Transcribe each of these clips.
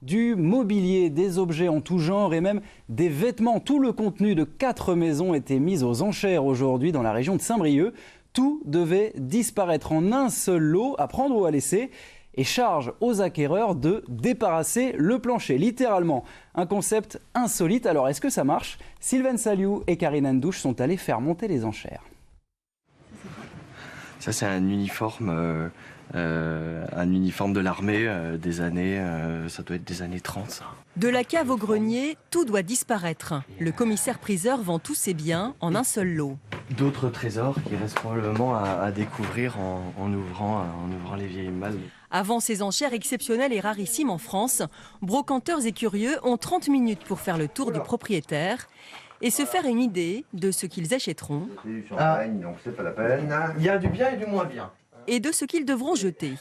Du mobilier, des objets en tout genre et même des vêtements. Tout le contenu de 4 maisons était mis aux enchères aujourd'hui dans la région de Saint-Brieuc. Tout devait disparaître en un seul lot, à prendre ou à laisser. Et charge aux acquéreurs de débarrasser le plancher, littéralement. Un concept insolite. Alors, est-ce que ça marche? Sylvain Saliou et Karine Andouche sont allés faire monter les enchères. Ça, c'est un uniforme de l'armée des années, ça doit être des années 30. Ça. De la cave au grenier, tout doit disparaître. Le commissaire-priseur vend tous ses biens en un seul lot. D'autres trésors qui restent probablement à découvrir en ouvrant les vieilles malles. Avant ces enchères exceptionnelles et rarissimes en France, brocanteurs et curieux ont 30 minutes pour faire le tour du propriétaire et se faire une idée de ce qu'ils achèteront. Donc c'est pas la peine. Il y a du bien et du moins bien. Et de ce qu'ils devront jeter.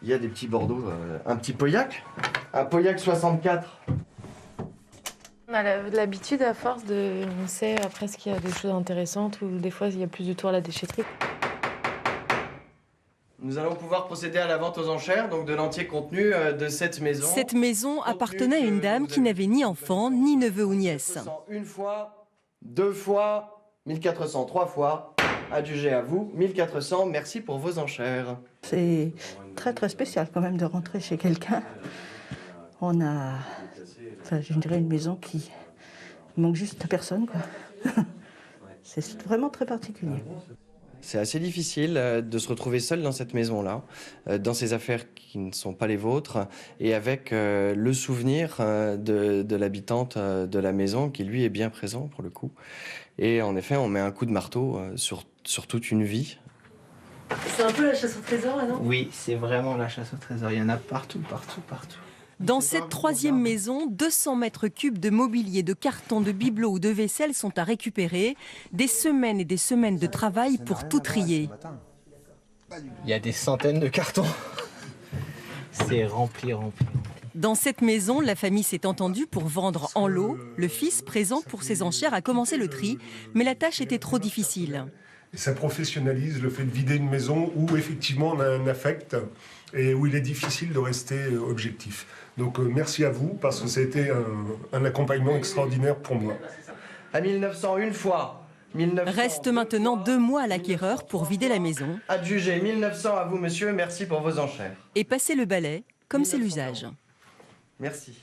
Il y a des petits Bordeaux, un petit Pauillac, un Pauillac 64. On a l'habitude à force de... On sait après ce qu'il y a des choses intéressantes ou des fois il y a plus du tout à la déchetterie. Nous allons pouvoir procéder à la vente aux enchères donc de l'entier contenu de cette maison. Cette maison appartenait à une dame qui n'avait ni enfant, ni neveu ou nièce. Une fois, 2 fois, 1400, 3 fois. Adjugé à vous, 1400, merci pour vos enchères. C'est très très spécial quand même de rentrer chez quelqu'un. On a, je dirais une maison qui manque juste de personne, quoi. C'est vraiment très particulier. C'est assez difficile de se retrouver seul dans cette maison-là, dans ces affaires qui ne sont pas les vôtres, et avec le souvenir de l'habitante de la maison qui lui est bien présent pour le coup. Et en effet, on met un coup de marteau sur toute une vie. C'est un peu la chasse au trésor là, non? Oui, c'est vraiment la chasse au trésor. Il y en a partout, partout, partout. Dans cette troisième maison, 200 mètres cubes de mobilier, de cartons, de bibelots ou de vaisselle sont à récupérer. Des semaines et des semaines de travail pour tout trier. Il y a des centaines de cartons. C'est rempli. Dans cette maison, la famille s'est entendue pour vendre en lot. Le fils, présent pour ses enchères, a commencé le tri, mais la tâche était trop difficile. Ça professionnalise le fait de vider une maison où effectivement on a un affect et où il est difficile de rester objectif. Donc merci à vous parce que ça a été un accompagnement extraordinaire pour moi. À 1900, une fois. 1900, Reste maintenant 2 mois à l'acquéreur pour vider la maison. Adjugé 1900 à vous, monsieur, merci pour vos enchères. Et passer le balai, comme c'est l'usage. Merci.